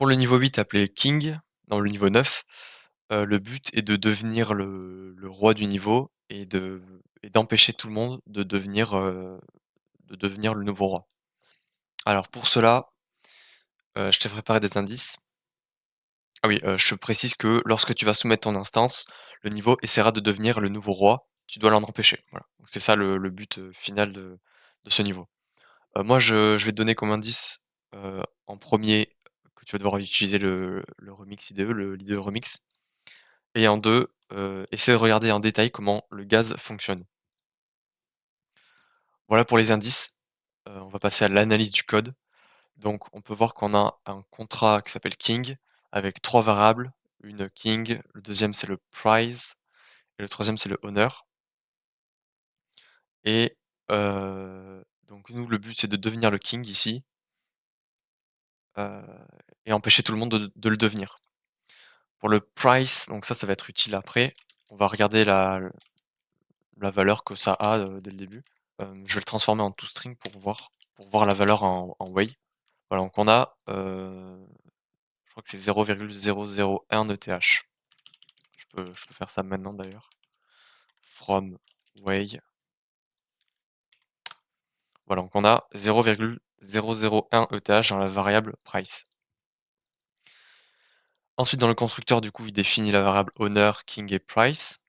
Pour le niveau 8 appelé King, dans le niveau 9, le but est de devenir le roi du niveau et d'empêcher tout le monde de devenir le nouveau roi. Alors pour cela, je t'ai préparé des indices. Ah oui, je te précise que lorsque tu vas soumettre ton instance, le niveau essaiera de devenir le nouveau roi, tu dois l'en empêcher, voilà. Donc c'est ça le but, final de ce niveau. Moi je vais te donner comme indice, en premier que tu vas devoir utiliser le remix IDE, l'IDE remix. Et en 2, essaie de regarder en détail comment le gaz fonctionne. Voilà pour les indices. On va passer à l'analyse du code. Donc on peut voir qu'on a un contrat qui s'appelle king avec 3 variables, une king, le deuxième c'est le price et le troisième c'est le honor. Et donc nous le but c'est de devenir le king ici, heu et empêcher tout le monde de le devenir. Pour le price, donc ça va être utile après. On va regarder la valeur que ça a, dès le début. Je vais le transformer en toString pour voir la valeur en way. Voilà, donc on a, je crois que c'est 0,001 ETH. Je peux faire ça maintenant d'ailleurs. From way. Voilà, donc on a 0,001 ETH dans la variable price. Ensuite, dans le constructeur, du coup, il définit la variable honor, king et price.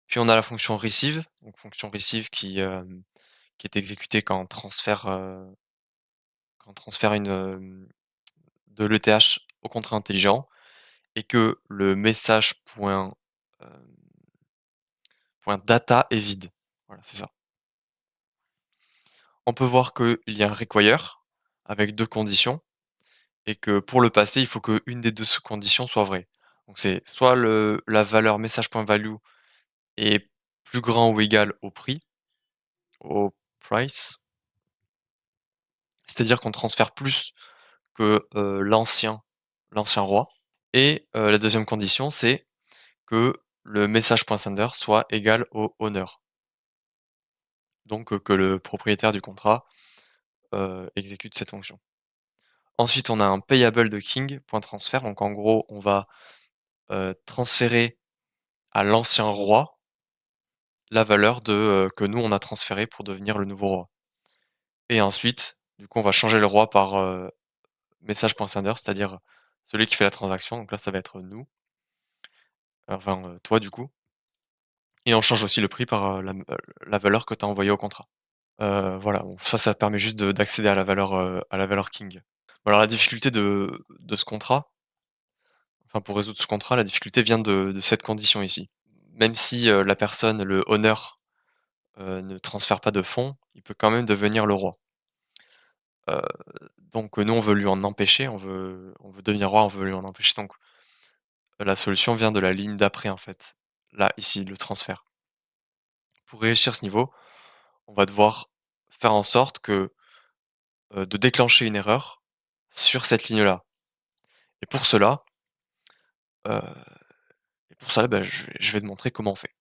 Puis on a la fonction receive, donc fonction receive qui est exécutée quand on transfère de l'ETH au contrat intelligent et que le message point data est vide. Voilà, c'est ça. On peut voir qu'il y a un require avec 2 conditions et que pour le passer, il faut qu'une des 2 conditions soit vraie. Donc c'est soit la valeur message.value est plus grand ou égal au prix, au price, c'est-à-dire qu'on transfère plus que, l'ancien roi. Et la deuxième condition, c'est que le message.sender soit égal au honor. Donc que le propriétaire du contrat, exécute cette fonction. Ensuite, on a un payable de king, point transfert. Donc en gros, on va, transférer à l'ancien roi la valeur que nous on a transféré pour devenir le nouveau roi. Et ensuite, du coup, on va changer le roi par, message.sender, c'est-à-dire celui qui fait la transaction. Donc là, ça va être nous, enfin, toi du coup. Et on change aussi le prix par, la valeur que tu as envoyée au contrat. Voilà, donc ça permet juste d'accéder à la valeur king. Bon alors la difficulté de ce contrat, enfin pour résoudre ce contrat, la difficulté vient de cette condition ici. Même si, la personne, le owner, ne transfère pas de fonds, il peut quand même devenir le roi. Heu, donc nous on veut lui en empêcher, on veut devenir roi, on veut lui en empêcher donc la solution vient de la ligne d'après en fait. Là, ici, le transfert. Pour réussir ce niveau, on va devoir faire en sorte de déclencher une erreur sur cette ligne-là. Et pour cela, heu bah, je vais te montrer comment on fait.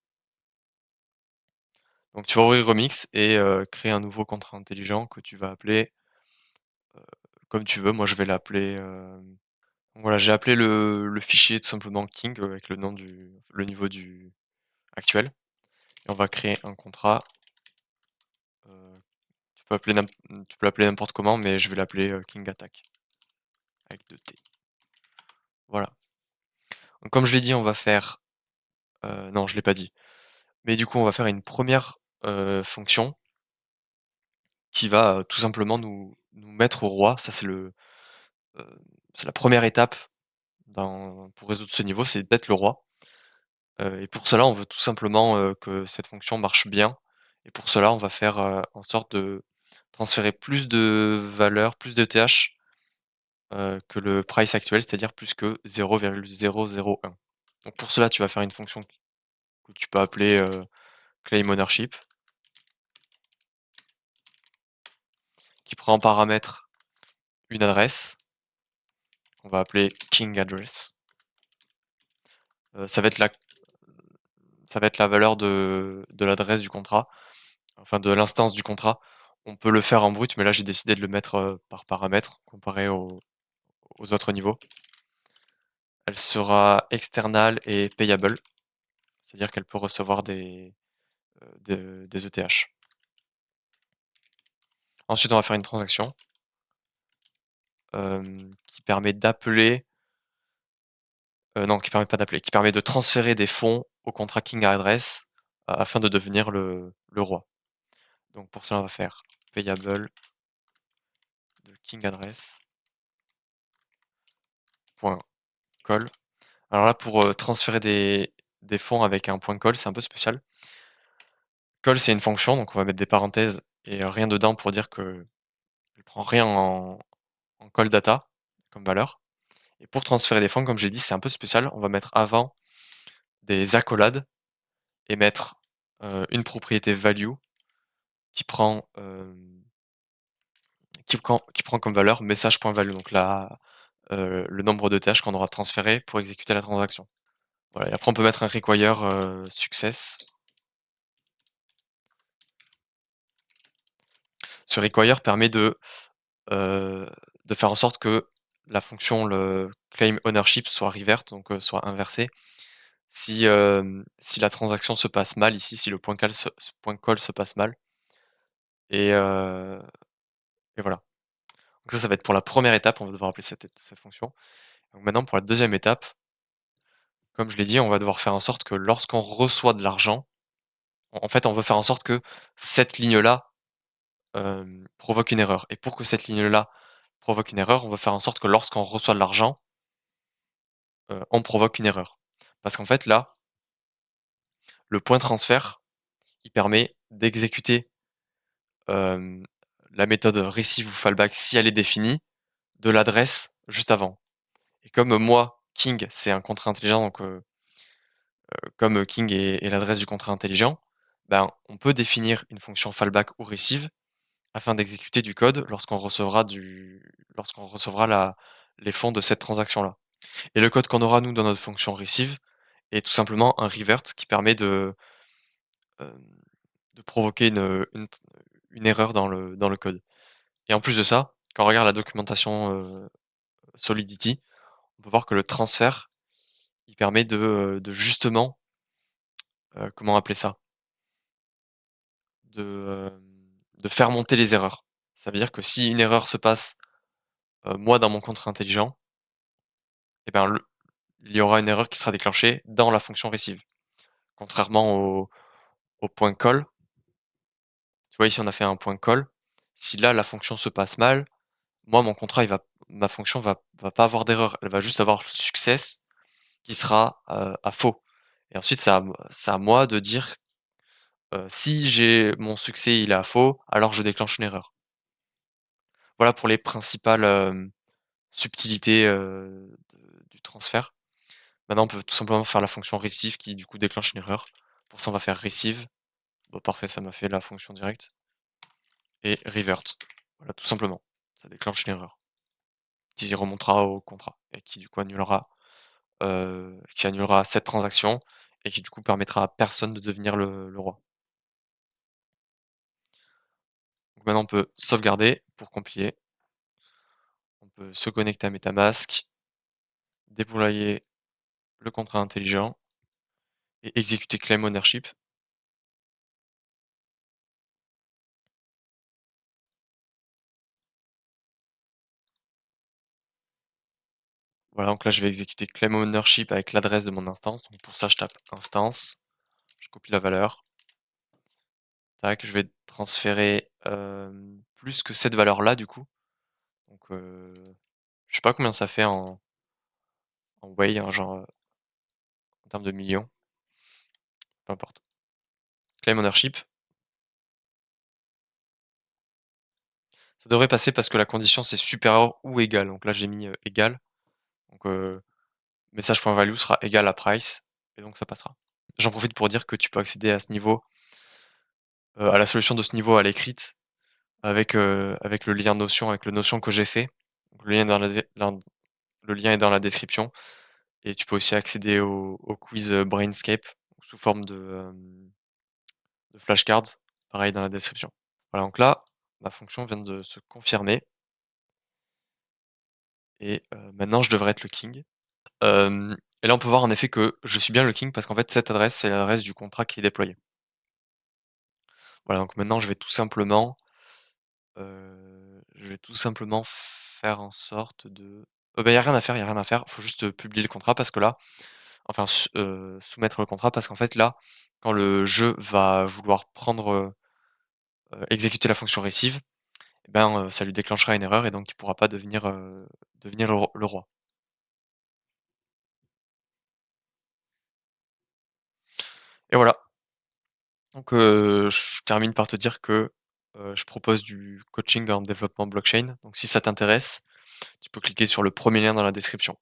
Donc tu vas ouvrir Remix et créer un nouveau contrat intelligent que tu vas appeler, comme tu veux. Moi, je vais l'appeler, voilà, j'ai appelé le fichier tout simplement king, avec le niveau du actuel et on va créer un contrat, heu, tu peux l'appeler n'importe comment, mais je vais l'appeler, king attack avec 2 T. Voilà. Donc comme je l'ai dit, on va faire, non, je l'ai pas dit, mais du coup, on va faire une première fonction qui va, tout simplement nous mettre au roi. Ça, heu, c'est la première étape pour résoudre ce niveau, c'est d'être le roi. Et pour cela, on veut tout simplement, que cette fonction marche bien et pour cela, on va faire, en sorte de transférer plus de valeur, plus d'ETH, que le price actuel, c'est-à-dire plus que 0,001. Donc pour cela, tu vas faire une fonction que tu peux appeler, claim ownership qui prend en paramètre une adresse qu'on va appeler king address. Ça va être la valeur de l'adresse du contrat, enfin de l'instance du contrat. On peut le faire en brut, mais là j'ai décidé de le mettre, par paramètre comparé aux autres niveaux. elle sera external et payable, c'est-à-dire qu'elle peut recevoir des ETH. Ensuite, on va faire une transaction qui permet d'appeler, non, qui permet pas d'appeler, qui permet de transférer des fonds au contrat King Address afin de devenir le roi. Donc pour ça, on va faire payable de King Address point call. Alors là, pour transférer des fonds avec un point call, c'est un peu spécial. Call, c'est une fonction, donc on va mettre des parenthèses et rien dedans pour dire que elle prend rien en call data comme valeur. Et pour transférer des fonds, comme j'ai dit, c'est un peu spécial. On va mettre avant des accolades et mettre une propriété value qui prend, qui prend comme valeur message.value, donc là, le nombre de tâches qu'on aura transféré pour exécuter la transaction. Voilà, et après on peut mettre un require success. Ce require permet de faire en sorte que la fonction le claim ownership soit revert, donc soit inversée. Si la transaction se passe mal ici, si le point call se passe mal et voilà. Donc ça va être pour la première étape, on va devoir appeler cette fonction. Donc maintenant pour la deuxième étape, comme je l'ai dit, on va devoir faire en sorte que lorsqu'on reçoit de l'argent, en fait, on veut faire en sorte que cette ligne-là, provoque une erreur et pour que cette ligne-là provoque une erreur, on va faire en sorte que lorsqu'on reçoit de l'argent, on provoque une erreur. Parce qu'en fait là, le point transfert, il permet d'exécuter, hem, la méthode receive ou fallback si elle est définie, de l'adresse juste avant. Et comme moi, King, c'est un contrat intelligent, donc comme King est l'adresse du contrat intelligent, ben, on peut définir une fonction fallback ou receive afin d'exécuter du code lorsqu'on recevra les fonds de cette transaction-là. Et le code qu'on aura, nous, dans notre fonction receive est tout simplement un revert qui permet hem, de provoquer une erreur dans le code. Et en plus de ça, quand on regarde la documentation, Solidity, on peut voir que le transfert, il permet de justement, comment appeler ça? De faire monter les erreurs. Ça veut dire que si une erreur se passe, moi dans mon contrat intelligent, et ben, il y aura une erreur qui sera déclenchée dans la fonction receive. Contrairement au point call, tu vois ici on a fait un point call, si là la fonction se passe mal, moi mon contrat ma fonction va pas avoir d'erreur, elle va juste avoir le success qui sera, à faux. Et ensuite c'est à moi de dire, si j'ai mon succès il est à faux, alors je déclenche une erreur. Voilà pour les principales, subtilités, du transfert. Maintenant, on peut tout simplement faire la fonction receive qui du coup déclenche une erreur. Pour ça, on va faire receive. Bah, parfait, ça m'a fait la fonction directe. Et revert. Voilà, tout simplement. Ça déclenche une erreur qui remontera au contrat et qui du coup annulera cette transaction et qui du coup permettra à personne de devenir le roi. Donc maintenant, on peut sauvegarder pour compiler. On peut se connecter à MetaMask, déployer le contrat intelligent et exécuter claim ownership. Voilà, donc là, je vais exécuter claim ownership avec l'adresse de mon instance. Donc pour ça, je tape instance, je copie la valeur. Tac, je vais transférer plus que cette valeur-là, du coup. Donc, je sais pas combien ça fait en Whey, hein, genre en termes de millions, peu importe. Claim ownership, ça devrait passer parce que la condition c'est supérieur ou égal. Donc là, j'ai mis égal. Donc, message.value sera égal à price, et donc ça passera. J'en profite pour dire que tu peux accéder à ce niveau, à la solution de ce niveau à l'écrite, avec le lien Notion, avec le Notion que j'ai fait. Donc, le lien est dans la description et tu peux aussi accéder au quiz, Brainscape sous forme de flashcards, pareil dans la description. Voilà, donc là, ma fonction vient de se confirmer et maintenant je devrais être le king. Et là, on peut voir en effet que je suis bien le king parce qu'en fait, cette adresse, c'est l'adresse du contrat qui est déployé. Voilà, donc maintenant, je vais tout simplement faire en sorte de bah, il y a rien à faire, il y a rien à faire. Faut juste, publier le contrat parce que là enfin soumettre le contrat parce qu'en fait là, quand le jeu va vouloir exécuter la fonction receive, et ben, ça lui déclenchera une erreur et donc il pourra pas devenir le roi. Et voilà, donc je termine par te dire que, je propose du coaching en développement blockchain, donc si ça t'intéresse, tu peux cliquer sur le premier lien dans la description.